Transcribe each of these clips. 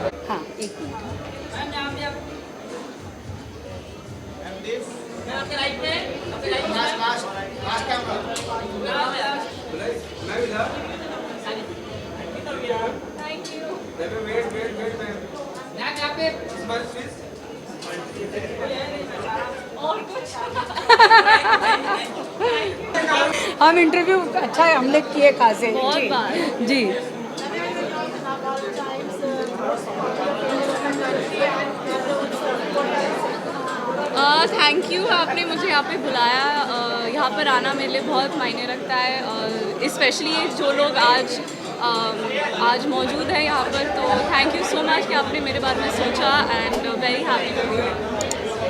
हाँ, एक मिनट। हम इंटरव्यू अच्छा है, हमने किए खासे बहुत बार जी। थैंक यू, आपने मुझे यहाँ पे बुलाया। यहाँ पर आना मेरे लिए बहुत मायने रखता है, स्पेशली जो लोग आज मौजूद है यहाँ पर। तो थैंक यू सो मच कि आपने मेरे बारे में सोचा and very happy.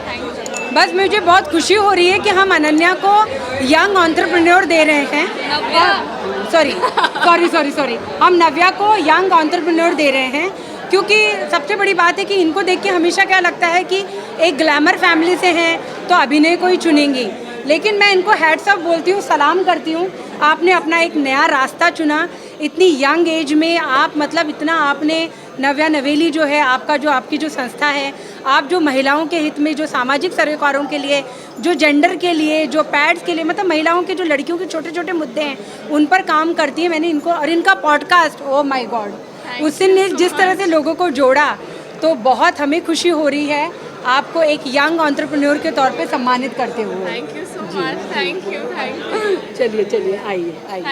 Thank you. बस मुझे बहुत खुशी हो रही है कि हम अनन्या को यंग एंटरप्रेन्योर दे रहे हैं। नव्या, सॉरी हम नव्या को यंग एंटरप्रेन्योर दे रहे हैं, क्योंकि सबसे बड़ी बात है कि इनको देख के हमेशा क्या लगता है कि एक ग्लैमर फैमिली से हैं तो अभिनय को ही चुनेंगी, लेकिन मैं इनको हैट्स ऑफ बोलती हूँ, सलाम करती हूँ। आपने अपना एक नया रास्ता चुना इतनी यंग एज में। आप मतलब इतना आपने नव्या नवेली जो है आपकी जो संस्था है, आप जो महिलाओं के हित में, जो सामाजिक सरोकारों के लिए, जो जेंडर के लिए, जो पैड्स के लिए, मतलब महिलाओं के जो लड़कियों के छोटे छोटे मुद्दे हैं उन पर काम करती है। मैंने इनको और इनका पॉडकास्ट, ओ माय गॉड, उसने जिस तरह से लोगों को जोड़ा, तो बहुत हमें खुशी हो रही है आपको एक यंग एंटरप्रेन्योर के तौर पे सम्मानित करते हुए। Thank you so much. Thank you. चलिए आइए। थैंक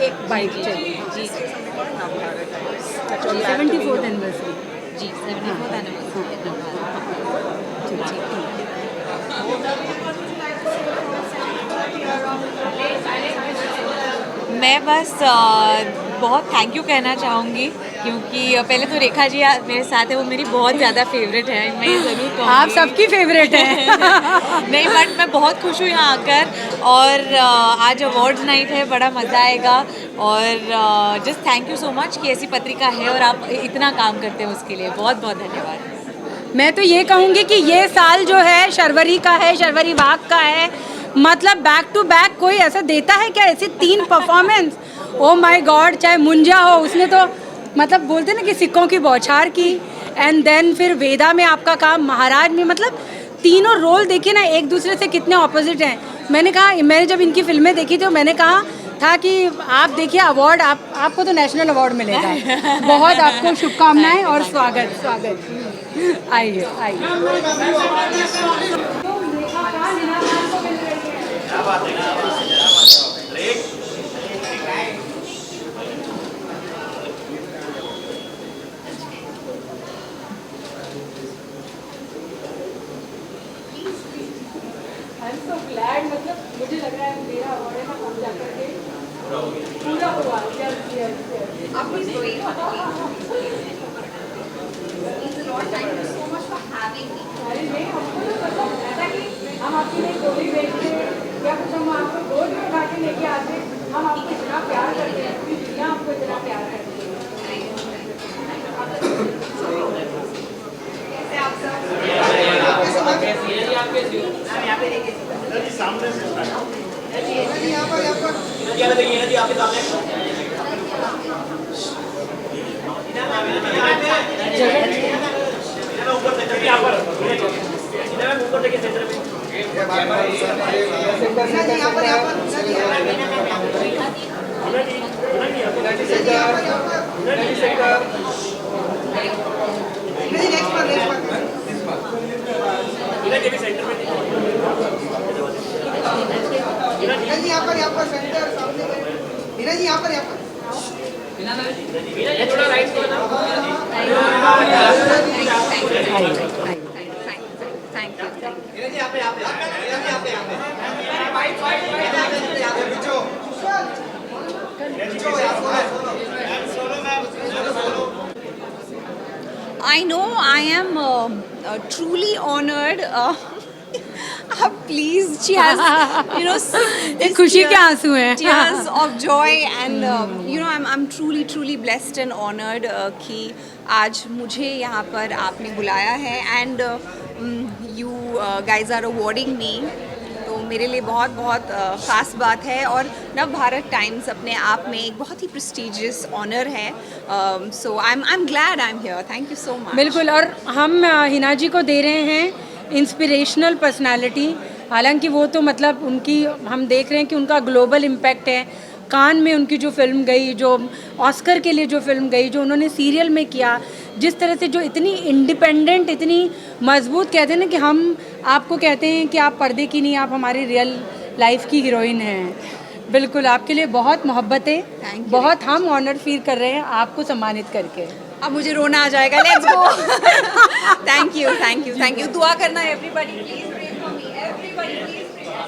एक बाइक चाहिए जी। 74th एनिवर्सरी जी। 74th anniversary. मैं बस बहुत थैंक यू कहना चाहूँगी, क्योंकि पहले तो रेखा जी मेरे साथ है, वो मेरी बहुत ज़्यादा फेवरेट है, मैं ये ज़रूर कहूँगी। आप सबकी फेवरेट है। नहीं, बट मैं बहुत खुश हूँ यहाँ आकर, और आज अवार्ड्स नाइट है, बड़ा मज़ा आएगा। और just thank you so much कि ऐसी पत्रिका है और आप इतना काम करते हैं, उसके लिए बहुत बहुत धन्यवाद। मैं तो ये कहूँगी कि ये साल जो है शर्वरी का है, शर्वरी वाघ का है। मतलब बैक टू बैक कोई ऐसा देता है क्या, ऐसे 3 परफॉर्मेंस? ओ माय गॉड, चाहे मुंजा हो, उसने तो मतलब बोलते ना कि सिक्कों की बौछार की। एंड देन फिर वेदा में आपका काम, महाराज में, मतलब तीनों रोल देखिए ना एक दूसरे से कितने ऑपोजिट हैं। मैंने जब इनकी फिल्में देखी तो मैंने कहा था कि आप देखिए अवार्ड, आपको तो नेशनल अवार्ड मिलेगा। बहुत आपको शुभकामनाएं और स्वागत। आइए। मतलब मुझे लग रहा है मेरा अवार्ड है ना, हम जाकर के पूरा हुआ। हम आपके लिए गोली बेचते या कुछ, हम आपको गोद में उठा के लेके आते, हम आपको इतना प्यार करते हैं, पूरी दुनिया आपको इतना प्यार करती है। I know I am truly honored. Please, she has, एक खुशी के आंसू हैं। tears of joy, and I'm truly blessed and honored कि आज मुझे यहाँ पर आपने बुलाया है, and you guys are awarding me. तो मेरे लिए बहुत बहुत ख़ास बात है, और नवभारत टाइम्स अपने आप में एक बहुत ही प्रेस्टिजियस ऑनर है. So I am glad I am here. Thank you so much. बिल्कुल, और हम हिना जी को दे रहे हैं इंस्पिरेशनल पर्सनालिटी. हालांकि वो तो मतलब उनकी हम देख रहे हैं कि उनका ग्लोबल इम्पैक्ट है. कान में उनकी जो फिल्म गई, जो ऑस्कर के लिए जो फिल्म गई, जो उन्होंने सीरियल में किया, जिस तरह से जो इतनी इंडिपेंडेंट, इतनी मजबूत, कहते हैं ना कि हम आपको कहते हैं कि आप पर्दे की नहीं, आप हमारी रियल लाइफ की हीरोइन हैं. बिल्कुल, आपके लिए बहुत मोहब्बत है. बहुत हम ऑनर फील कर रहे हैं आपको सम्मानित करके. अब मुझे रोना आ जाएगा. Let's go. Thank you. दुआ करना everybody. Please pray for me. Everybody please pray.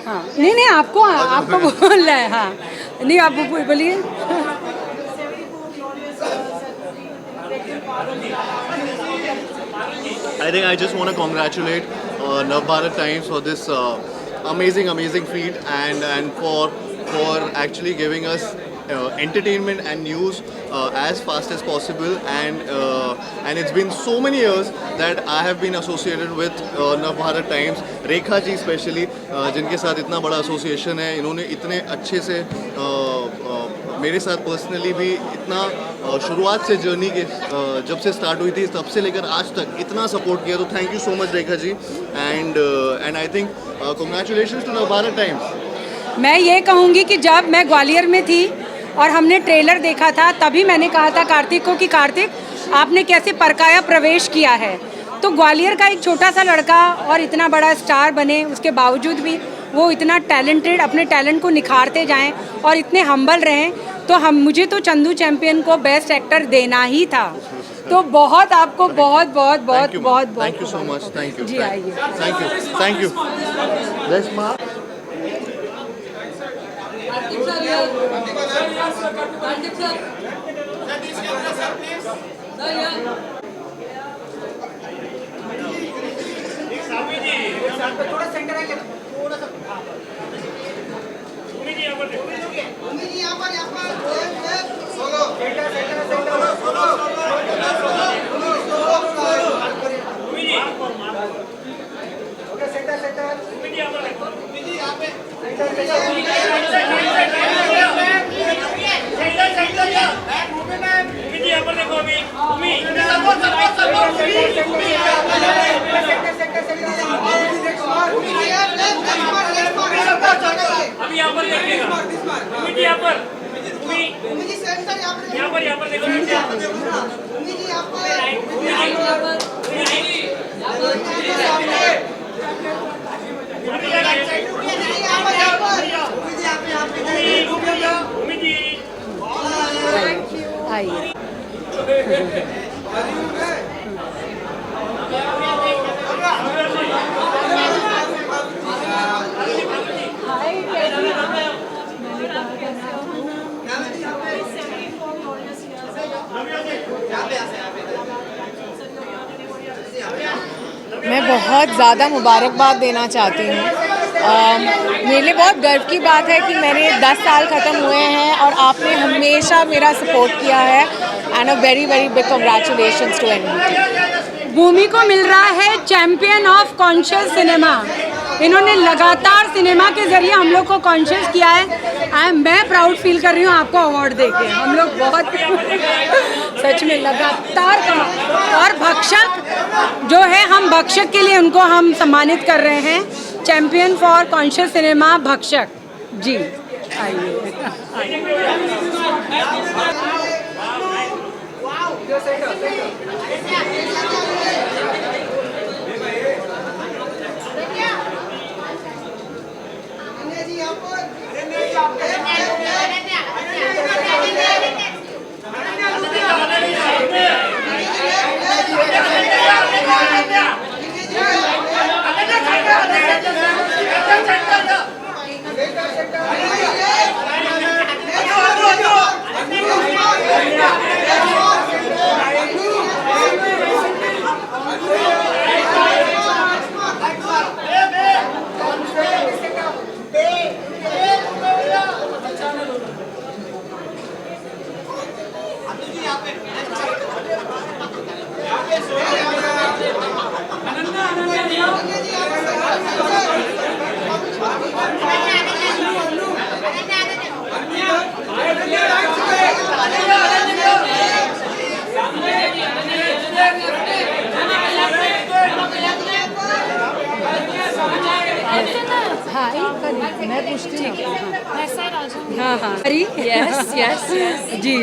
हाँ, नहीं आपको बोलना है. हाँ, नहीं आप बोलिए. I think I just want to congratulate Navbharat Times for this amazing feat, and for actually giving us entertainment and news as fast as possible, and it's been so many years that I have been associated with Navbharat Times. Rekha ji specially, जिनके साथ इतना बड़ा association है, इन्होंने इतने अच्छे से मेरे साथ पर्सनली भी इतना शुरुआत से जर्नी के जब से स्टार्ट हुई थी तब से लेकर आज तक इतना सपोर्ट किया. तो thank you so much Rekha ji, and I think congratulations to Navbharat Times. मैं ये कहूँगी कि जब मैं ग्वालियर में थी और हमने ट्रेलर देखा था, तभी मैंने कहा था कार्तिक को कि कार्तिक आपने कैसे परकाया प्रवेश किया है. तो ग्वालियर का एक छोटा सा लड़का और इतना बड़ा स्टार बने, उसके बावजूद भी वो इतना टैलेंटेड, अपने टैलेंट को निखारते जाएं और इतने हम्बल रहें. तो मुझे तो चंदू चैंपियन को बेस्ट एक्टर देना ही था. तो बहुत आपको बहुत बहुत बहुत बहुत बहुत thank you so much. Thank you जी. आइए. Thank you. Let's mark. थोड़ा सेंटर आइए, थोड़ा सा. भूमि जी यहाँ पर solo centre Bhumi ji. Okay, centre Bhumi ji यहाँ पे भूमि जी यहाँ पर देखो. अभी भूमि आइए। मैं बहुत ज़्यादा मुबारकबाद देना चाहती हूँ। मेरे लिए बहुत गर्व की बात है कि मेरे 10 साल ख़त्म हुए हैं और आपने हमेशा मेरा सपोर्ट किया है and a very very big congratulations to NBT. Bhumi को मिल रहा है चैंपियन ऑफ कॉन्शियस सिनेमा। इन्होंने लगातार सिनेमा के जरिए हम लोग को कॉन्शियस किया है। मैं प्राउड फील कर रही हूँ आपको अवार्ड देके। हम लोग बहुत सच में लगातार काम। और भक्षक जो है, हम भक्षक के लिए उनको हम सम्मानित कर रहे हैं, चैंपियन फॉर कॉन्शियस सिनेमा भक्षक जी। आइए। मैं पूछती हूँ। हाँ हाँ यस यस यस जी।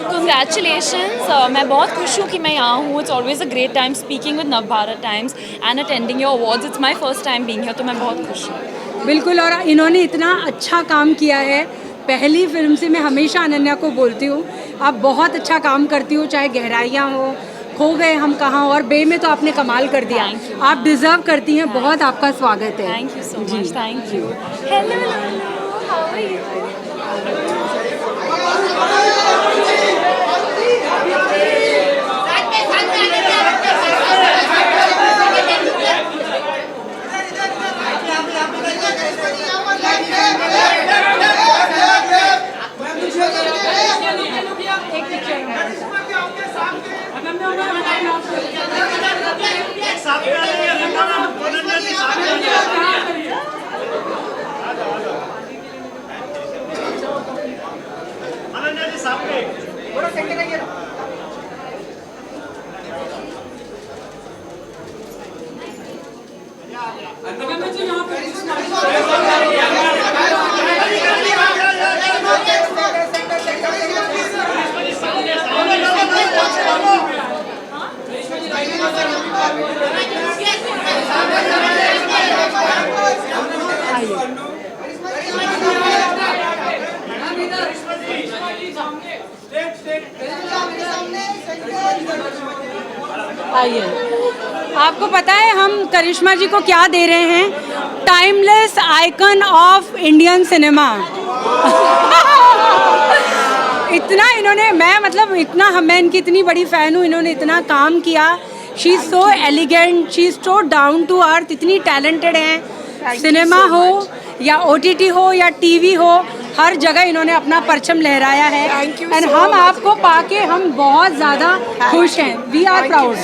कंग्रेचुलेशंस। मैं बहुत खुश हूँ कि मैं यहाँ हूँ। It's always a great time speaking with Navbharat times and attending your awards. It's my first time being here, तो मैं बहुत खुश हूँ। बिल्कुल। और इन्होंने इतना अच्छा काम किया है। पहली फिल्म से मैं हमेशा अनन्या को बोलती हूँ, आप बहुत अच्छा काम करती हो, चाहे गहराइयाँ हो, खो गए हम कहाँ, और बे में तो आपने कमाल कर दिया। आप डिजर्व करती हैं। बहुत आपका स्वागत है। Thank you so much. Thank you. Hello how are you? आइए। आपको पता है हम करिश्मा जी को क्या दे रहे हैं? Timeless icon of Indian cinema. इतना इन्होंने, मैं इनकी इतनी बड़ी फ़ैन हूँ। इन्होंने इतना काम किया। She is so elegant, she is so down to earth, इतनी टैलेंटेड हैं। सिनेमा हो या OTT हो या TV हो, हर जगह इन्होंने अपना परचम लहराया है। एंड हम आपको पाके हम बहुत ज़्यादा खुश हैं। We are proud.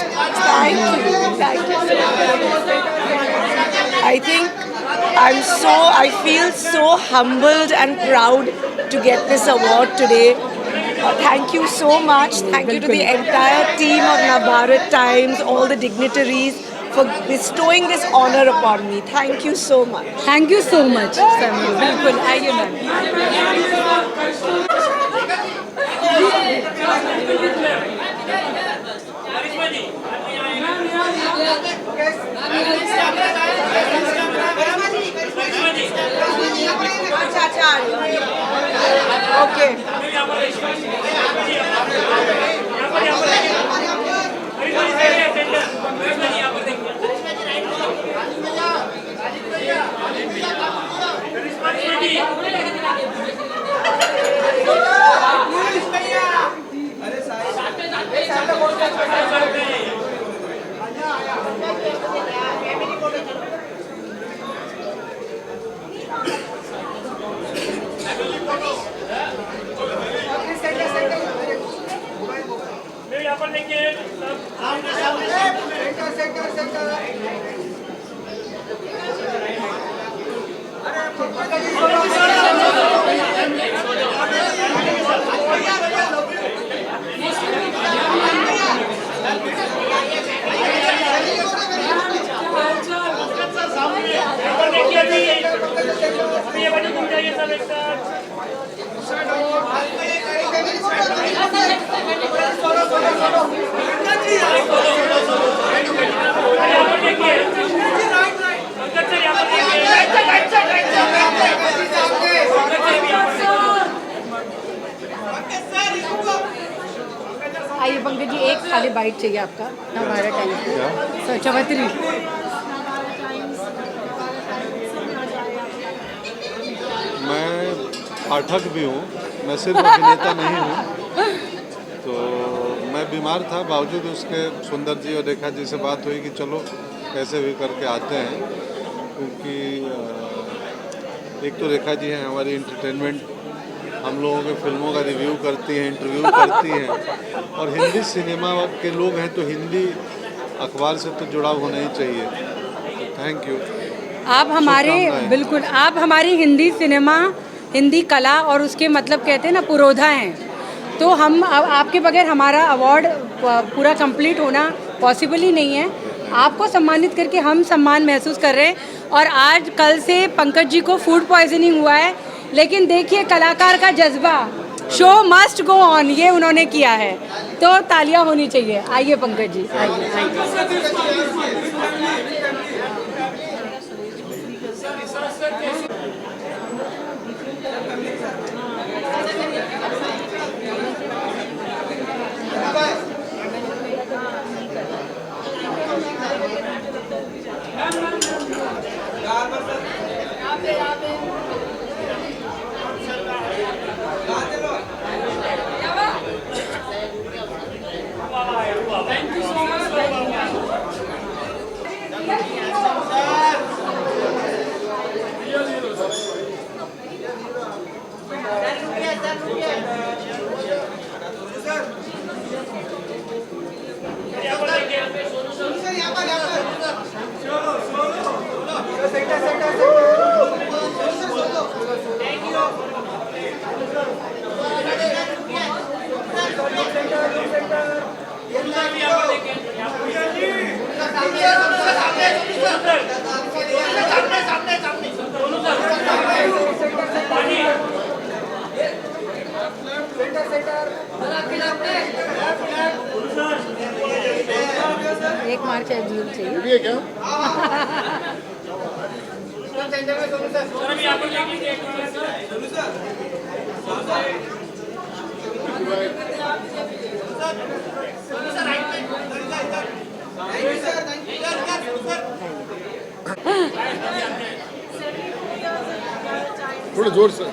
I feel so humbled and proud to get this award today. Thank you so much. Thank you to the entire team of Navbharat Times, all the dignitaries for bestowing this honor upon me. Thank you so much. Thank you so much समरू, बिल्कुल आइए ma'am. Okay. आइए पंकज जी, एक खाली bite चाहिए आपका हमारे time sir चवतरी। मैं पाठक भी हूँ, मैं सिर्फ अभिनेता नहीं हूँ। तो मैं बीमार था, बावजूद उसके सुंदर जी और रेखा जी से बात हुई कि चलो कैसे भी करके आते हैं, क्योंकि एक तो रेखा जी हैं हमारी एंटरटेनमेंट, हम लोगों के फिल्मों का रिव्यू करती हैं, इंटरव्यू करती हैं, और हिंदी सिनेमा के लोग हैं तो हिंदी अखबार से तो जुड़ाव होना ही चाहिए। तो थैंक यू। आप हमारे बिल्कुल, आप हमारी हिंदी सिनेमा, हिंदी कला और उसके मतलब कहते हैं ना पुरोधा हैं। तो हम आपके बगैर हमारा अवार्ड पूरा कंप्लीट होना पॉसिबल ही नहीं है। आपको सम्मानित करके हम सम्मान महसूस कर रहे हैं। और आज कल से पंकज जी को फूड पॉइजनिंग हुआ है, लेकिन देखिए कलाकार का जज्बा, शो मस्ट गो ऑन, ये उन्होंने किया है, तो तालियां होनी चाहिए। आइए पंकज जी, आइए आइए। एक मार्च एग्जीक्यूट चाहिए। ये क्या? थोड़ा जोर से।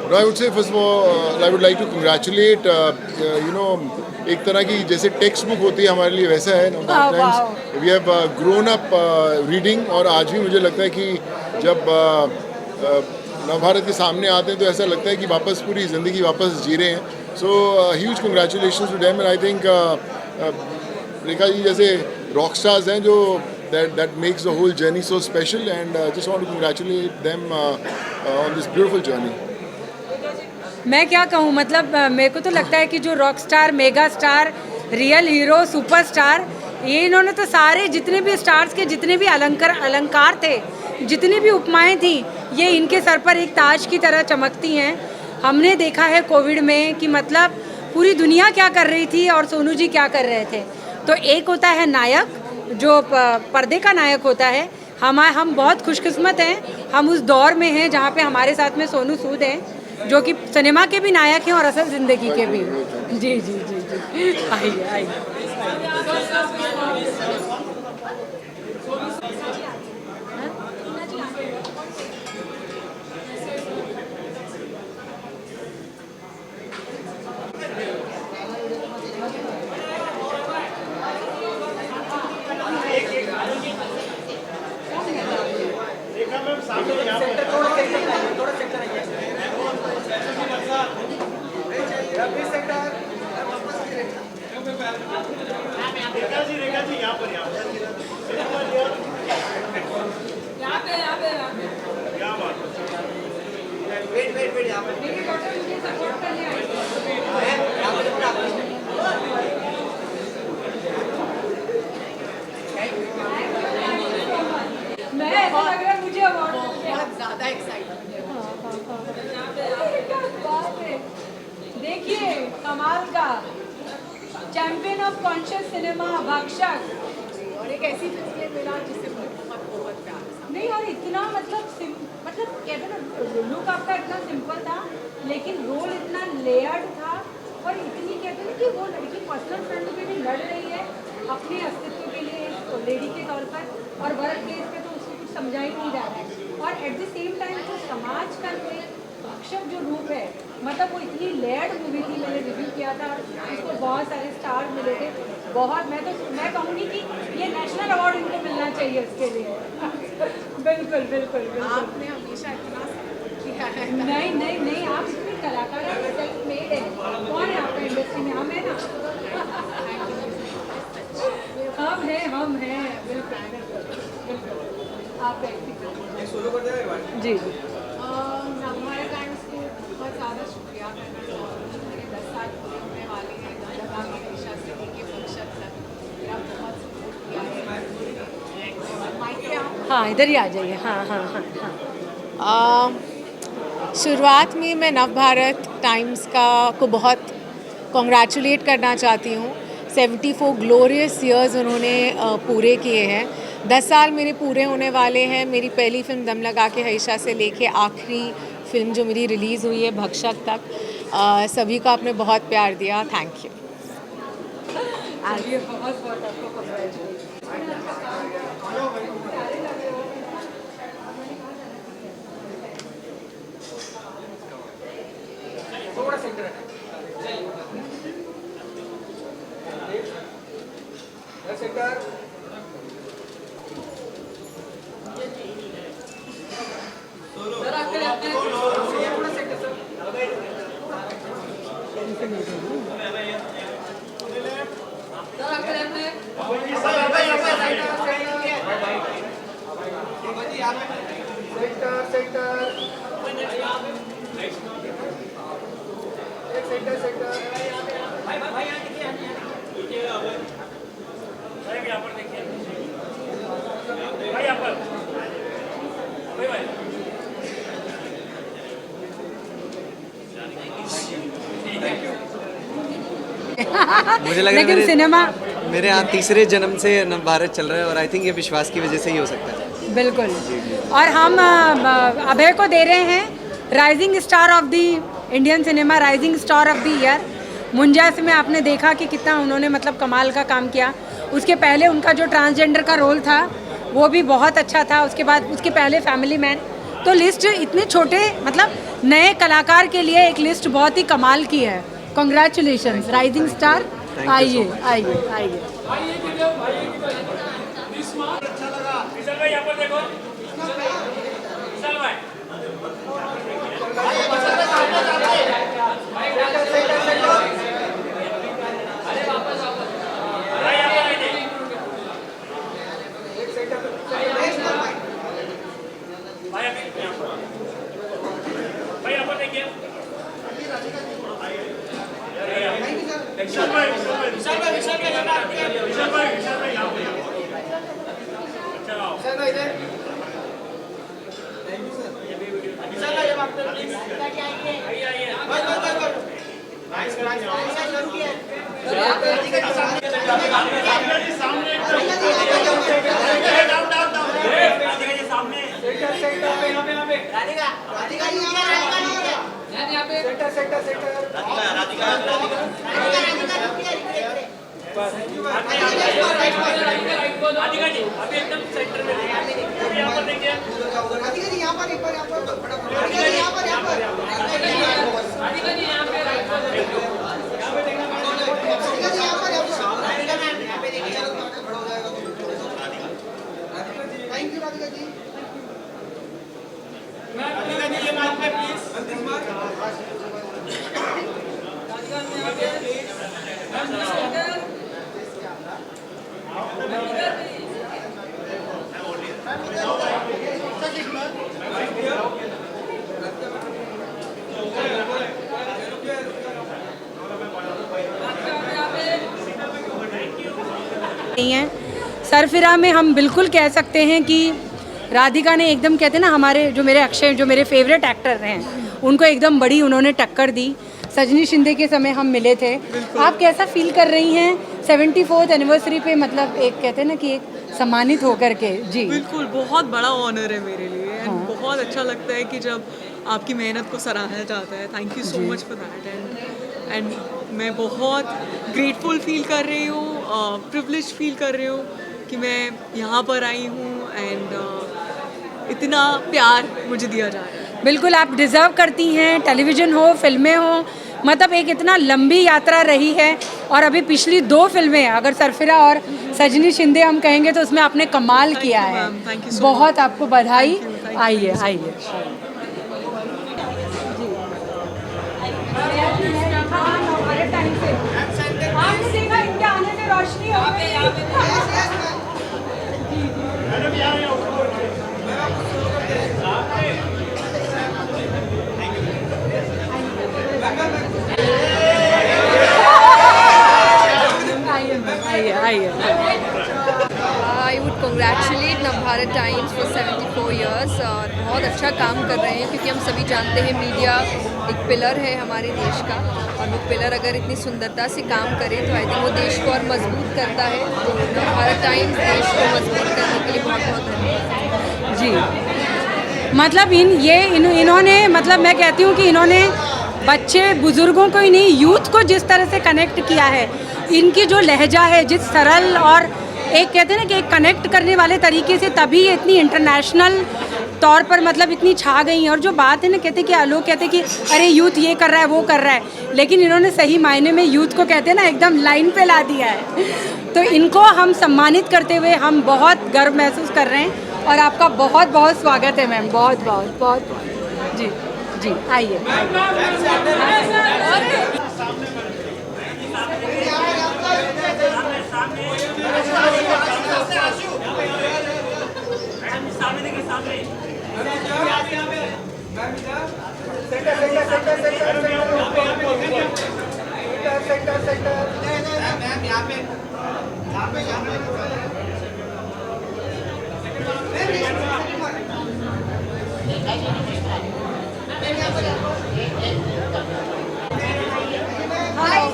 No, I would say first of all, I would like to congratulate, एक तरह की जैसे टेक्स्ट बुक होती है हमारे लिए वैसा है। We have grown up reading, और आज भी मुझे लगता है कि जब नवभारत के सामने आते हैं तो ऐसा लगता है कि वापस पूरी ज़िंदगी वापस जी रहे हैं। So huge congratulations to them, and I think Rekha ji जैसे रॉक स्टार्स हैं जो that makes the whole journey so special, and just want to congratulate them on this beautiful journey. मैं क्या कहूँ, मतलब मेरे को तो लगता है कि जो rock star, mega star, real hero, superstar, ये इन्होंने तो सारे जितने भी स्टार्स के जितने भी अलंकार थे, जितनी भी उपमाएं थी, ये इनके सर पर एक ताज की तरह चमकती हैं। हमने देखा है कोविड में कि मतलब पूरी दुनिया क्या कर रही थी और सोनू जी क्या कर रहे थे। तो एक होता है नायक जो पर्दे का नायक होता है। हम बहुत खुशकिस्मत हैं, हम उस दौर में हैं जहाँ पे हमारे साथ में सोनू सूद हैं जो कि सिनेमा के भी नायक हैं और असल ज़िंदगी के भी। जी जी जी जी, आइए आइए। देखिए कमाल का चैंपियन ऑफ कॉन्शियस सिनेमा, भक्षक, और एक ऐसी फिल्म मिला जिससे मुझे बहुत बहुत प्यार था। नहीं और इतना मतलब कहते ना, लुक आपका इतना सिंपल था लेकिन रोल इतना लेयर्ड था और इतनी कहते ना कि वो लड़की पर्सनल फ्रंट पे भी लड़ रही है अपने अस्तित्व के लिए लेडी के तौर पर, और वर्क प्लेस पे तो उसको कुछ समझा ही नहीं जा रहा है। और एट द सेम टाइम जो समाज का जो एक भक्षक जो रूप है, मतलब वो इतनी लेयर्ड मूवी थी। मैंने रिव्यू किया था, उसको बहुत सारे स्टार मिले थे। बहुत मैं कहूँगी कि ये नेशनल अवार्ड इनको मिलना चाहिए इसके लिए। बिल्कुल बिल्कुल बिल्कुल। आपने हमेशा इतना किया है। नहीं नहीं नहीं, आप इतने कलाकार हैं, सेल्फ मेड है। कौन है आपका इंडस्ट्री में? हम है ना, हम हैं बिल्कुल बिल्कुल। आप जी जी। नवभारत टाइम्स को बहुत ज़्यादा शुक्रिया करना चाहूँगी। मेरे 10 साल पूरे होने वाले हैं, जब आगे हमेशा से लेके फंक्शन तक मेरा बहुत सपोर्ट किया है। माइक पे आप? हाँ इधर ही आ जाइए। हाँ हाँ हाँ हाँ। शुरुआत में मैं नवभारत टाइम्स को बहुत कॉन्ग्रेचुलेट करना चाहती हूँ। 74 ग्लोरियस ईयर्स उन्होंने पूरे किए हैं। 10 साल मेरे पूरे होने वाले हैं। मेरी पहली फिल्म दम लगा के हईशा से लेके आखिरी फिल्म जो मेरी रिलीज़ हुई है भक्षक तक, सभी को आपने बहुत प्यार दिया। Thank you. मुझे लग रहा है लेकिन सिनेमा मेरे यहाँ तीसरे जन्म से नवभारत चल रहा है और आई थिंक ये विश्वास की वजह से ही हो सकता है। बिल्कुल। और हम अभय को दे रहे हैं rising star of the Indian cinema, rising star of the year. मुंजास में आपने देखा कि कितना उन्होंने मतलब कमाल का काम किया। उसके पहले उनका जो ट्रांसजेंडर का रोल था वो भी बहुत अच्छा था। उसके बाद उसके पहले फैमिली मैन। तो लिस्ट इतने छोटे मतलब नए कलाकार के लिए एक लिस्ट बहुत ही कमाल की है। Congratulations rising star. आइए आइए आइए। नहीं है। सरफिरा में हम बिल्कुल कह सकते हैं कि राधिका ने एकदम कहते हैं ना, हमारे जो मेरे अक्षय जो मेरे फेवरेट एक्टर हैं उनको एकदम बड़ी उन्होंने टक्कर दी। सजनी शिंदे के समय हम मिले थे। आप कैसा फील कर रही हैं 74th एनिवर्सरी पे, मतलब एक कहते हैं ना कि एक सम्मानित होकर के? जी बिल्कुल, बहुत बड़ा ऑनर है मेरे लिए एंड बहुत अच्छा लगता है कि जब आपकी मेहनत को सराहा जाता है। Thank you so much for that and मैं बहुत ग्रेटफुल फील कर रही हूँ, प्रिविलेज फील कर रही हूँ कि मैं यहाँ पर आई हूँ एंड इतना प्यार मुझे दिया जा रहा है। बिल्कुल, आप डिज़र्व करती हैं। टेलीविज़न हो, फिल्में हो, मतलब एक इतना लंबी यात्रा रही है और अभी पिछली 2 फिल्में अगर सरफिरा और सजनी शिंदे हम कहेंगे तो उसमें आपने कमाल किया है। बहुत आपको बधाई। आइए आइए। आपने देखा इनके आने से रोशनी हो गई। I would congratulate Navbharat times for 74 years और बहुत अच्छा काम कर रहे हैं, क्योंकि हम सभी जानते हैं मीडिया एक पिलर है हमारे देश का और वो पिलर अगर इतनी सुंदरता से काम करे तो आई थिंक वो देश को और मजबूत करता है। तो नवभारत टाइम्स देश को मजबूत करने के लिए बहुत बहुत धन्यवाद। जी, मतलब इन्होंने मतलब मैं कहती हूँ कि इन्होंने बच्चे बुजुर्गों को ही नहीं, यूथ को जिस तरह से कनेक्ट किया है। इनकी जो लहजा है, जिस सरल और एक कहते हैं ना कि एक कनेक्ट करने वाले तरीके से, तभी ये इतनी इंटरनेशनल तौर पर मतलब इतनी छा गई हैं। और जो बात है ना, कहते कि लोग कहते कि अरे यूथ ये कर रहा है वो कर रहा है, लेकिन इन्होंने सही मायने में यूथ को कहते हैं ना एकदम लाइन पे ला दिया है। तो इनको हम सम्मानित करते हुए हम बहुत गर्व महसूस कर रहे हैं और आपका बहुत बहुत स्वागत है मैम। बहुत बहुत बहुत बहुत जी जी, आइए।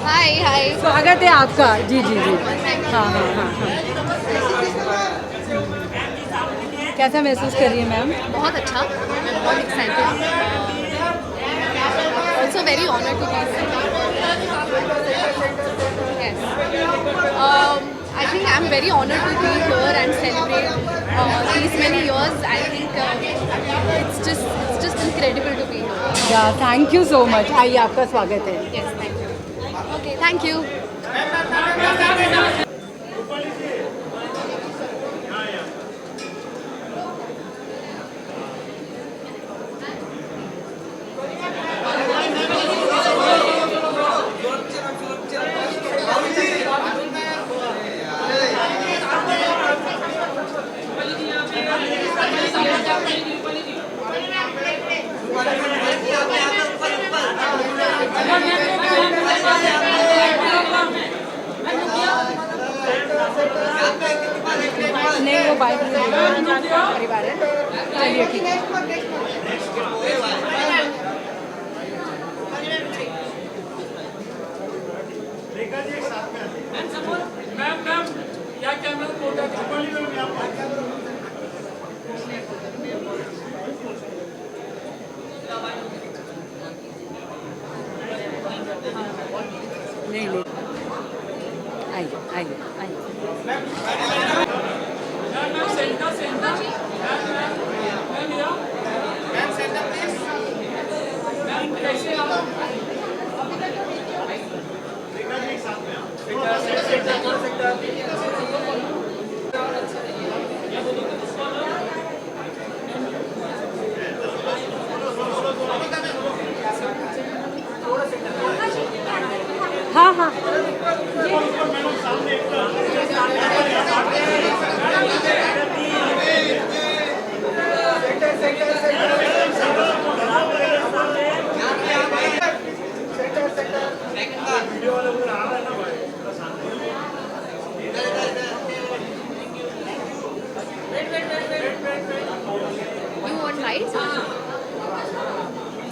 हाय हाय, स्वागत है आपका। जी जी जी, हाँ हाँ हाँ हाँ। कैसा महसूस कर रही है मैम? बहुत अच्छा, मैं बहुत excited, also very honoured to be I think I'm very honored to be here and celebrate these many years. I think it's just incredible to be here. Yeah, thank you so much. आइए, आपका स्वागत है। Yes, thank you. Okay, thank you. को bye परिवार है। चलिए ठीक है। नहीं नहीं, आइए आइए आइए। हाँ हाँ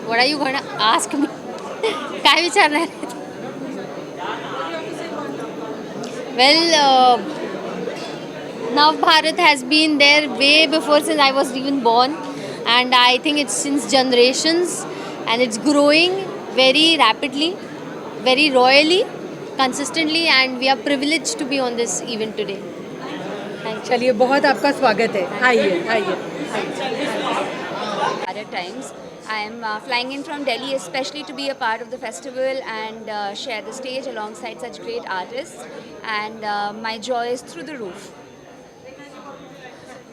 What are you gonna ask me? काय विचारणार? Well, Navbharat has been there way before since I was even born, and I think it's since generations, and it's growing very rapidly, very royally, consistently, and we are privileged to be on this event today. Thank you. चलिए, बहुत आपका स्वागत है। आइए आइए। At times, I am flying in from Delhi especially to be a part of the festival and share the stage alongside such great artists, and my joy is through the roof.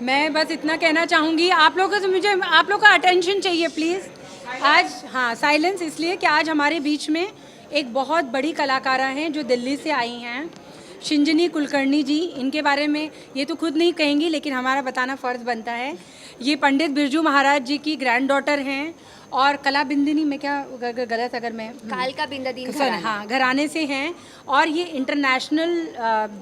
मैं बस इतना कहना चाहूँगी, आप लोगों से मुझे आप लोगों का अटेंशन चाहिए प्लीज़। आज हाँ, साइलेंस इसलिए कि आज हमारे बीच में एक बहुत बड़ी कलाकारा हैं जो दिल्ली से आई हैं, शिंजनी कुलकर्णी जी। इनके बारे में ये तो खुद नहीं कहेंगी, लेकिन हमारा बताना फ़र्ज़ बनता है। ये पंडित बिरजू महाराज जी की ग्रैंड डॉटर हैं और कला बिंदिनी में क्या गलत अगर मैं कालका बिंदादीन हाँ घराने से हैं, और ये इंटरनेशनल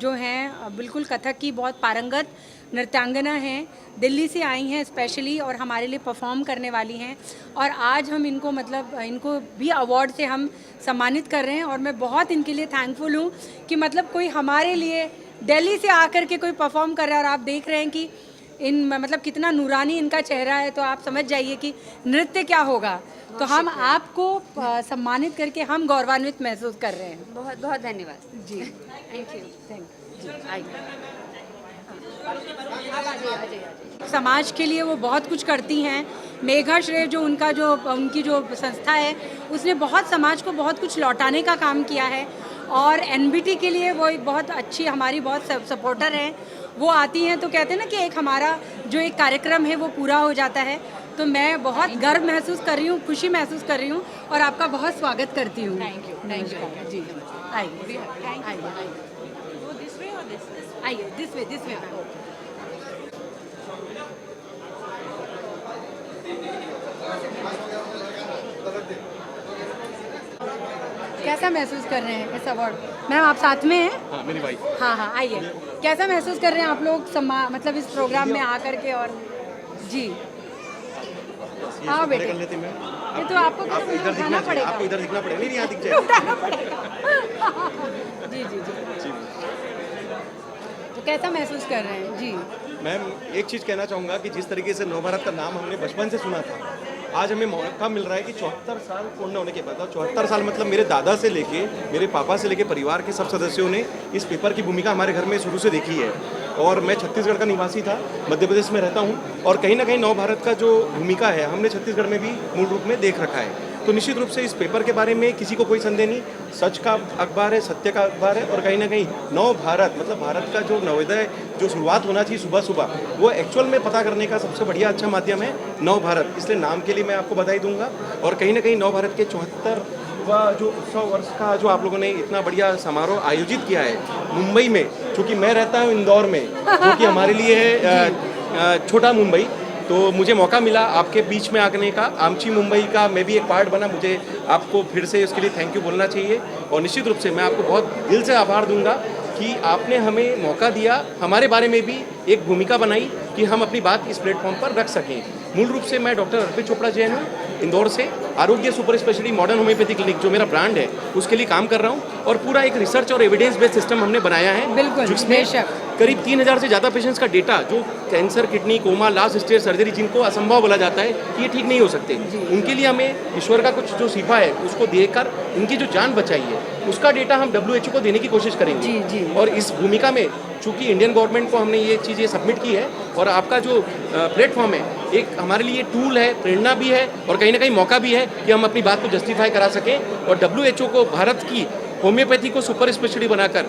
जो हैं बिल्कुल कथक की बहुत पारंगत नृत्यांगना हैं, दिल्ली से आई हैं स्पेशली और हमारे लिए परफॉर्म करने वाली हैं। और आज हम इनको मतलब इनको भी अवार्ड से हम सम्मानित कर रहे हैं, और मैं बहुत इनके लिए थैंकफुल हूँ कि मतलब कोई हमारे लिए दिल्ली से आकर के कोई परफॉर्म कर रहा है। और आप देख रहे हैं कि इन मतलब कितना नूरानी इनका चेहरा है, तो आप समझ जाइए कि नृत्य क्या होगा। तो हम आपको सम्मानित करके हम गौरवान्वित महसूस कर रहे हैं। बहुत बहुत धन्यवाद जी, थैंक यू। समाज के लिए वो बहुत कुछ करती हैं। मेघा श्रेय जो उनकी जो संस्था है, उसने बहुत समाज को बहुत कुछ लौटाने का काम किया है। और एनबीटी के लिए वो एक बहुत अच्छी हमारी बहुत सपोर्टर हैं। वो आती हैं तो कहते हैं ना कि एक हमारा जो एक कार्यक्रम है वो पूरा हो जाता है। तो मैं बहुत गर्व महसूस कर रही हूँ, खुशी महसूस कर रही हूँ, और आपका बहुत स्वागत करती हूँ। थैंक यू जी। आइए आइए, दिस वे कैसा महसूस कर रहे हैं इस अवार्ड? मैम आप साथ में हैं? हाँ, मेरी वाइफ। हाँ आइए। कैसा महसूस कर रहे हैं आप लोग मतलब इस प्रोग्राम में आकर के? और जी हाँ बेटे, ये तो आपको इधर दिखना पड़ेगा, आपको इधर दिखना पड़ेगा। नहीं यहाँ दिख जाए। उठाना पड़ेगा। जी। तो कैसा महसूस कर रहे हैं? जी मैम, एक चीज़ कहना चाहूँगा कि जिस तरीके से नवभारत का नाम हमने बचपन से सुना था, आज हमें मौका मिल रहा है कि 74 साल पूर्ण होने के बाद, 74 साल मतलब मेरे दादा से लेके मेरे पापा से लेके परिवार के सब सदस्यों ने इस पेपर की भूमिका हमारे घर में शुरू से देखी है। और मैं छत्तीसगढ़ का निवासी था, मध्य प्रदेश में रहता हूँ, और कहीं ना कहीं नवभारत का जो भूमिका है हमने छत्तीसगढ़ में भी मूल रूप में देख रखा है। तो निश्चित रूप से इस पेपर के बारे में किसी को कोई संदेह नहीं, सच का अखबार है, सत्य का अखबार है। और कहीं ना कहीं नवभारत मतलब भारत का जो नवोदय जो शुरुआत होना चाहिए सुबह सुबह, वो एक्चुअल में पता करने का सबसे बढ़िया अच्छा माध्यम है नवभारत। इसलिए नाम के लिए मैं आपको बधाई दूंगा। और कहीं ना कहीं नवभारत के 74वां जो उत्सव वर्ष का जो आप लोगों ने इतना बढ़िया समारोह आयोजित किया है मुंबई में, चूँकि मैं रहता हूँ इंदौर में, जो कि हमारे लिए है छोटा मुंबई, तो मुझे मौका मिला आपके बीच में आने का। आमची मुंबई का मैं भी एक पार्ट बना, मुझे आपको फिर से उसके लिए थैंक यू बोलना चाहिए। और निश्चित रूप से मैं आपको बहुत दिल से आभार दूंगा कि आपने हमें मौका दिया, हमारे बारे में भी एक भूमिका बनाई कि हम अपनी बात इस प्लेटफॉर्म पर रख सकें। मूल रूप से मैं डॉक्टर अर्पित चोपड़ा जैन हूँ, इंदौर से आरोग्य super speciality modern homeopathy clinic जो मेरा ब्रांड है उसके लिए काम कर रहा हूँ, और पूरा एक रिसर्च और एविडेंस बेस्ड सिस्टम हमने बनाया है। बिल्कुल, जिसमें करीब 3000 से ज़्यादा पेशेंट्स का डेटा, जो cancer, kidney, coma, last stage surgery, जिनको असंभव बोला जाता है कि ये ठीक नहीं हो सकते, उनके लिए हमें ईश्वर का कुछ जो सिफा है उसको देकर उनकी जो जान बचाई है उसका डेटा हम WHO को देने की कोशिश करेंगे। और इस भूमिका में चूँकि इंडियन गवर्नमेंट को हमने ये चीज़ें सबमिट की है, और आपका जो प्लेटफॉर्म है एक हमारे लिए टूल है, प्रेरणा भी है, और कहीं ना कहीं मौका भी है कि हम अपनी बात को जस्टिफाई करा सकें। और WHO को भारत की होम्योपैथी को सुपर स्पेशलिटी बनाकर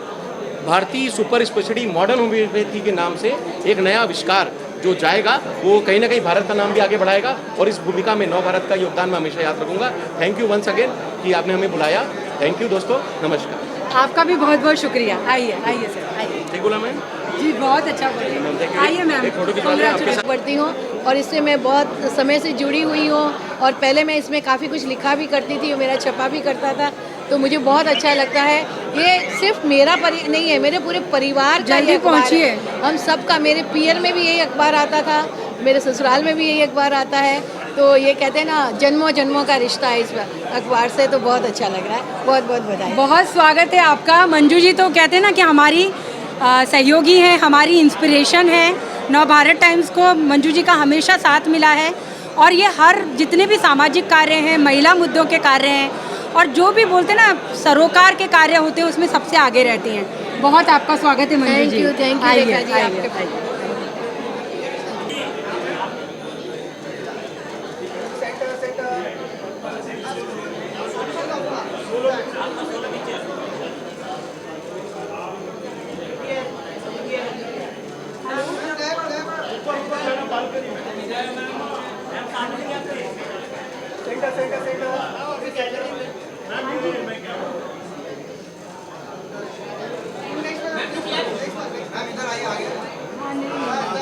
भारतीय सुपर स्पेशलिटी मॉडर्न होम्योपैथी के नाम से एक नया आविष्कार जो जाएगा, वो कहीं ना कहीं भारत का नाम भी आगे बढ़ाएगा। और इस भूमिका में नवभारत का योगदान मैं हमेशा याद रखूंगा। थैंक यू वंस अगेन कि आपने हमें बुलाया। थैंक यू दोस्तों, नमस्कार। आपका भी बहुत बहुत शुक्रिया। आइए आइए सर, आइए। ठीक बोला मैं जी, बहुत अच्छा बोला। आइए मैम, कांग्रेचुलेशन करती हूँ, और इससे मैं बहुत समय से जुड़ी हुई हूँ, और पहले मैं इसमें काफ़ी कुछ लिखा भी करती थी और मेरा छपा भी करता था, तो मुझे बहुत अच्छा लगता है। ये सिर्फ मेरा नहीं है, मेरे पूरे परिवार का ये अखबार है, हम सब का। मेरे पियर में भी यही अखबार आता था, मेरे ससुराल में भी यही अखबार आता है, तो ये कहते हैं ना जन्मों जन्मों का रिश्ता है इस अखबार से, तो बहुत अच्छा लग रहा है। बहुत बहुत बधाई। बहुत स्वागत है आपका। मंजू जी तो कहते हैं ना कि हमारी सहयोगी हैं, हमारी इंस्पिरेशन है। नवभारत टाइम्स को मंजू जी का हमेशा साथ मिला है, और ये हर जितने भी सामाजिक कार्य हैं, महिला मुद्दों के कार्य हैं, और जो भी बोलते हैं ना सरोकार के कार्य होते हैं, उसमें सबसे आगे रहती हैं। बहुत आपका स्वागत है मंजू जी। थैंक यू रेखा जी,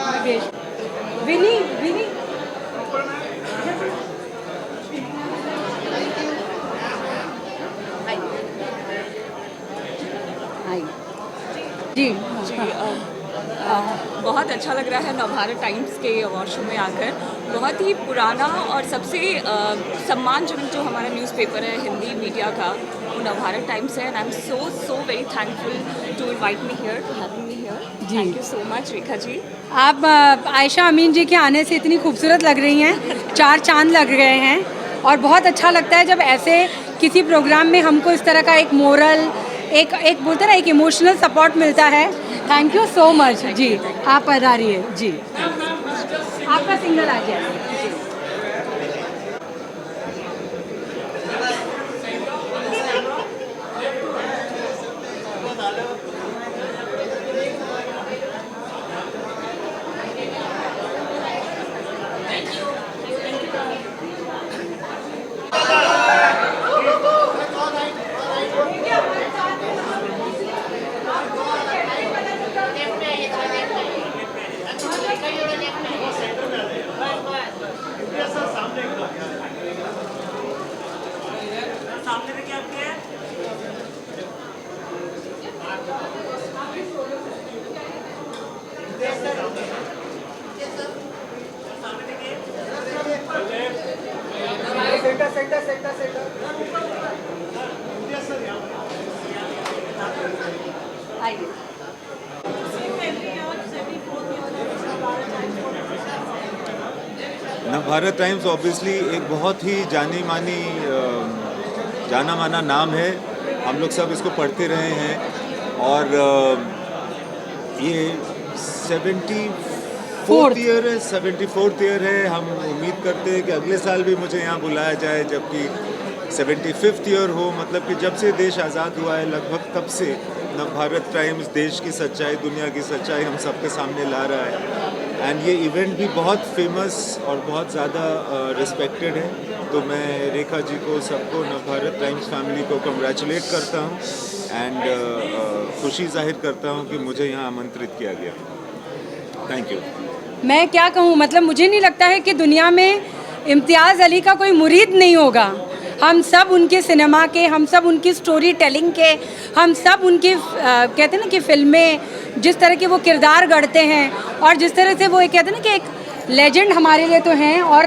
आपके विनी विनी जी बहुत अच्छा लग रहा है नवभारत टाइम्स के अवार्ड शो में आकर। बहुत ही पुराना और सबसे सम्मानजनक जो हमारा न्यूज़पेपर है हिंदी मीडिया का, वो नवभारत टाइम्स है। And I am so very thankful to invite me here, to having me here. Thank you so much Rekha ji. आप आयशा अमीन जी के आने से इतनी खूबसूरत लग रही हैं, 4 चांद लग गए हैं, और बहुत अच्छा लगता है जब ऐसे किसी प्रोग्राम में हमको इस तरह का एक मोरल, एक बोलते ना एक इमोशनल सपोर्ट मिलता है। थैंक यू सो मच जी। आप पधारिए जी, आपका सिंगल आ जाए। नवभारत टाइम्स ऑब्वियसली एक बहुत ही जाना माना नाम है। हम लोग सब इसको पढ़ते रहे हैं, और ये 74th ईयर है। हम उम्मीद करते हैं कि अगले साल भी मुझे यहाँ बुलाया जाए, जबकि 75th ईयर हो। मतलब कि जब से देश आज़ाद हुआ है लगभग तब से नवभारत टाइम्स देश की सच्चाई, दुनिया की सच्चाई हम सबके सामने ला रहा है। एंड ये इवेंट भी बहुत फेमस और बहुत ज़्यादा रिस्पेक्टेड है, तो मैं रेखा जी को, सबको, नवभारत टाइम्स फैमिली को कंग्रेचुलेट करता हूँ, एंड खुशी जाहिर करता हूँ कि मुझे यहाँ आमंत्रित किया गया। Thank you. मैं क्या कहूँ, मतलब मुझे नहीं लगता है कि दुनिया में इम्तियाज़ अली का कोई मुरीद नहीं होगा, हम सब उनके सिनेमा के, हम सब उनकी स्टोरी टेलिंग के, हम सब उनकी कहते हैं ना कि फिल्में जिस तरह के वो किरदार गढ़ते हैं और जिस तरह से वो एक कहते हैं ना कि एक लेजेंड हमारे लिए तो हैं, और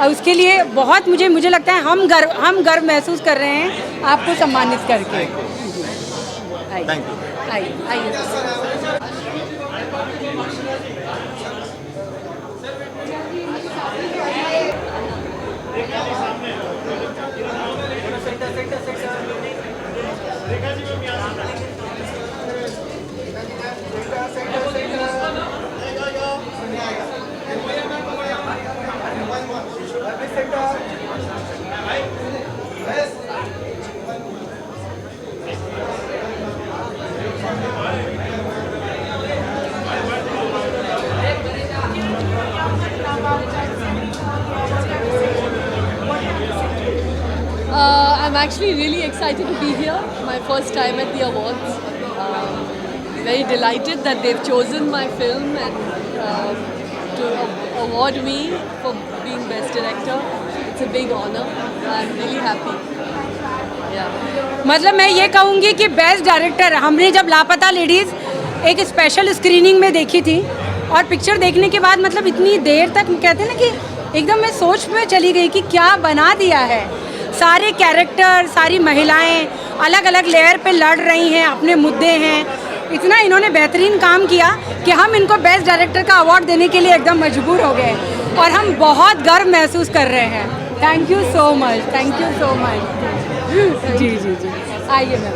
उसके लिए बहुत मुझे लगता है हम गर्व महसूस कर रहे हैं आपको सम्मानित करके। Thank you. आइए। I'm actually really excited to be here. My first time at the awards. Very delighted that they've chosen my film and to award me for being Best Director. It's a big honor. I'm really happy. Yeah. मतलब मैं ये कहूँगी कि best director हमने जब लापता ladies एक special screening में देखी थी, और पिक्चर देखने के बाद मतलब इतनी देर तक कहते हैं ना कि एकदम मैं सोच में चली गई कि क्या बना दिया है। सारे कैरेक्टर, सारी महिलाएं अलग अलग लेयर पे लड़ रही हैं, अपने मुद्दे हैं। इतना इन्होंने बेहतरीन काम किया कि हम इनको बेस्ट डायरेक्टर का अवार्ड देने के लिए एकदम मजबूर हो गए, और हम बहुत गर्व महसूस कर रहे हैं। Thank you so much, thank you so much. जी जी जी, आइए मैम।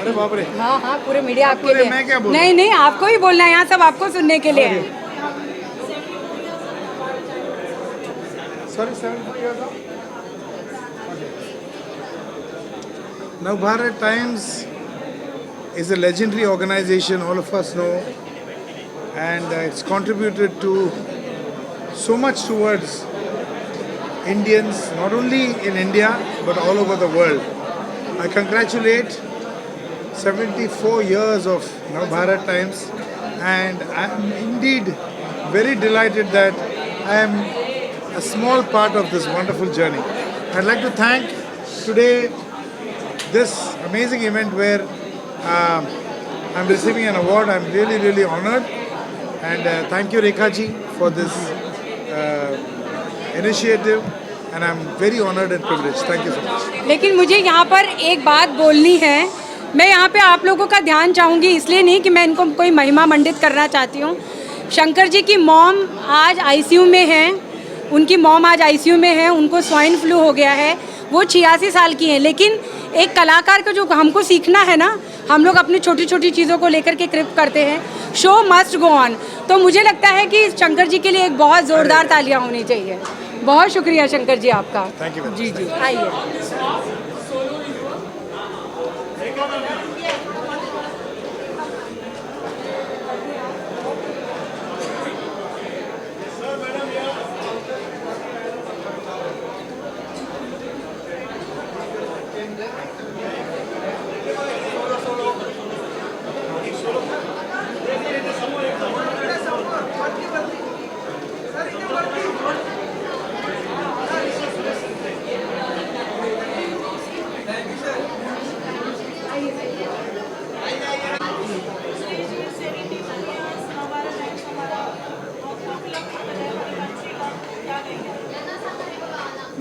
अरे बाप रे। हाँ हाँ, पूरे मीडिया आपके लिए। मैं क्या बोलूं? नहीं नहीं, आपको ही बोलना है, यहाँ सब आपको सुनने के लिए है। Sorry, 7 years old. Navbharat Times is a legendary organization, all of us know, and it's contributed to so much towards Indians, not only in India but all over the world. I congratulate 74 years of Navbharat Times, and I am indeed very delighted that I am a small part of this wonderful journey. I'd like to thank today this amazing event where I'm receiving an award. I'm really, really honored, and thank you Rekha ji for this initiative, and I'm very honored and privileged. Thank you so much. लेकिन मुझे यहाँ पर एक बात बोलनी है। मैं यहाँ पे आप लोगों का ध्यान चाहूँगी, इसलिए नहीं कि मैं इनको कोई महिमा मंडित करना चाहती हूँ। शंकर जी की मॉम आज आईसीयू में हैं, उनकी मॉम आज आईसीयू में है, उनको स्वाइन फ्लू हो गया है। वो 86 साल की हैं, लेकिन एक कलाकार का जो हमको सीखना है ना, हम लोग अपनी छोटी छोटी चीज़ों को लेकर के कृप करते हैं। Show must go on. तो मुझे लगता है कि शंकर जी के लिए एक बहुत ज़ोरदार तालियां होनी चाहिए। बहुत शुक्रिया शंकर जी आपका। Thank you. जी जी, आइए।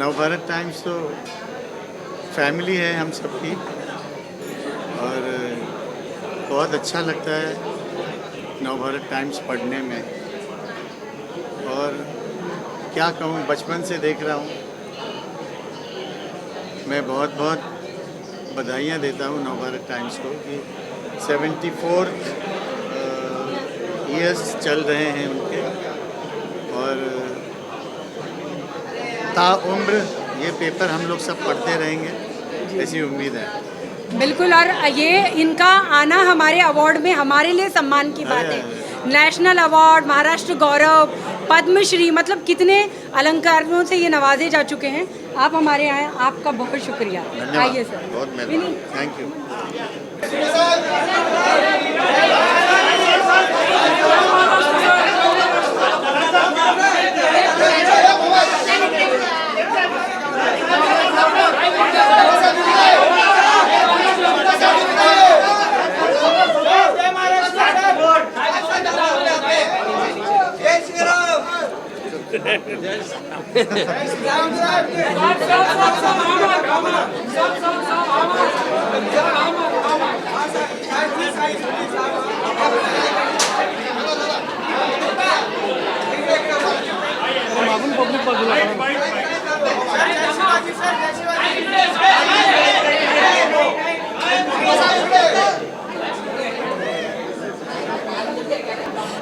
नवभारत टाइम्स तो फैमिली है हम सबकी, और बहुत अच्छा लगता है नवभारत टाइम्स पढ़ने में। और क्या कहूँ, बचपन से देख रहा हूँ। मैं बहुत बहुत बधाइयाँ देता हूँ नवभारत टाइम्स को कि 74 ईयर्स चल रहे हैं उनके, और ताउम्र ये पेपर हम लोग सब पढ़ते रहेंगे, ऐसी उम्मीद है। बिल्कुल, और ये इनका आना हमारे अवार्ड में हमारे लिए सम्मान की बात है। नेशनल अवार्ड, महाराष्ट्र गौरव, पद्मश्री, मतलब कितने अलंकारों से ये नवाजे जा चुके हैं। आप हमारे आए, आपका बहुत शुक्रिया। आइए सर। बहुत मेहरबानी, थैंक यू।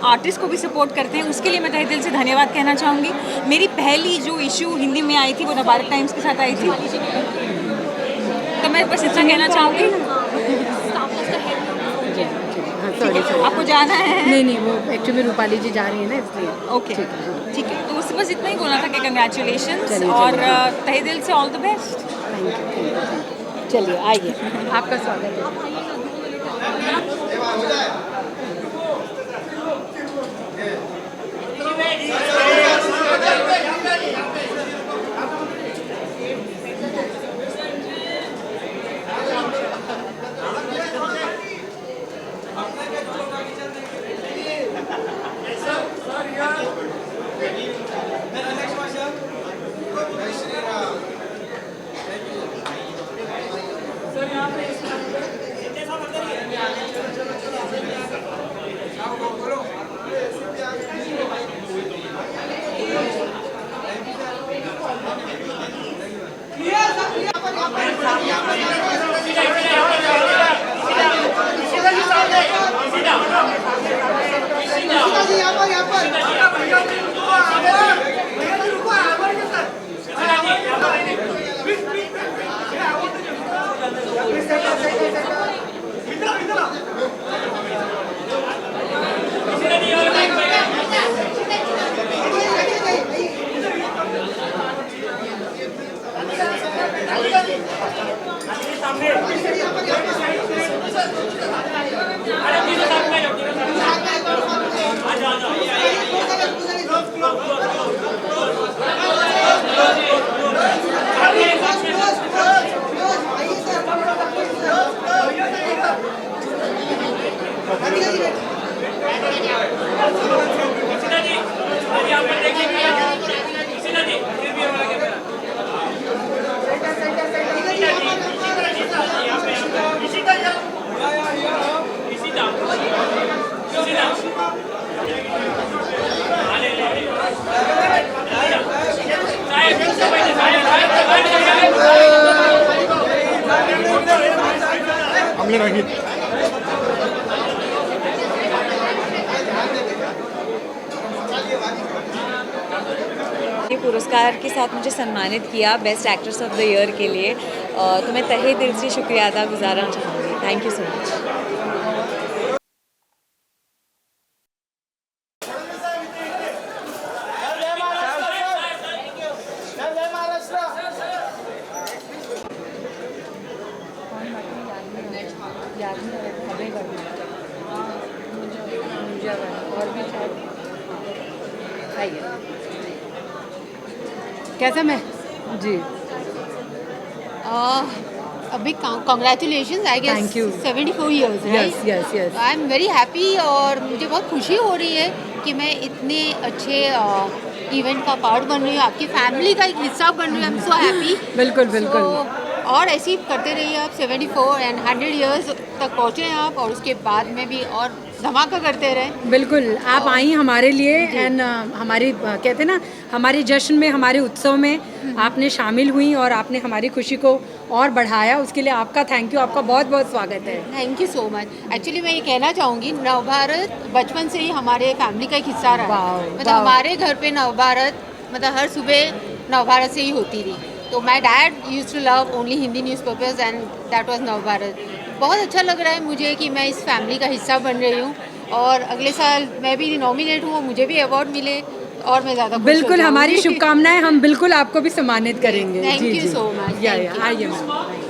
आर्टिस्ट को भी सपोर्ट करते हैं, उसके लिए मैं तहे दिल से धन्यवाद कहना चाहूँगी। मेरी पहली जो इशू हिंदी में आई थी वो नवभारत टाइम्स के साथ आई थी, तो मैं बस इतना कहना चाहूँगी। आपको जाना है? नहीं, वो एक्चुअली रूपाली जी जा रही है ना, इसलिए। ओके, ठीक है, तो उससे बस इतना ही बोलना था कि कंग्रेचुलेशंस और तहे दिल से ऑल द बेस्ट। चलिए आइए, आपका स्वागत है। ये पुरस्कार के साथ मुझे सम्मानित किया best actress of the year के लिए, तो मैं तहे दिल से शुक्रिया अदा गुजारना चाहूँगी। Thank you so much. कैसा मैं जी अभी congratulation I guess. Thank you. 74 years right. Yes I am very happy और मुझे बहुत खुशी हो रही है कि मैं इतने अच्छे इवेंट का पार्ट बन रही हूँ, आपकी फैमिली का एक हिस्सा बन रही हूँ। आई एम सो हैप्पी। बिल्कुल। और ऐसे ही करते रहिए आप, 74 एंड 100 ईयर्स तक पहुँचे हैं आप, और उसके बाद में भी और धमाका करते रहें। बिल्कुल, आप आई हमारे लिए एंड हमारी कहते हैं ना, हमारे जश्न में, हमारे उत्सव में आपने शामिल हुई और आपने हमारी खुशी को और बढ़ाया, उसके लिए आपका थैंक यू, आपका बहुत बहुत स्वागत है। Thank you so much. Actually मैं ये कहना चाहूँगी, नवभारत बचपन से ही हमारे फैमिली का एक हिस्सा रहा है। मतलब हमारे घर पे नवभारत मतलब हर सुबह नवभारत से ही होती रही, तो my dad use to love only Hindi newspapers and that was Navbharat. बहुत अच्छा लग रहा है मुझे कि मैं इस फैमिली का हिस्सा बन रही हूँ और अगले साल मैं भी नॉमिनेट हूँ, मुझे भी अवार्ड मिले और मैं ज़्यादा बिल्कुल हमारी शुभकामनाएं, हम बिल्कुल आपको भी सम्मानित करेंगे। Thank you so much. आइए मैम।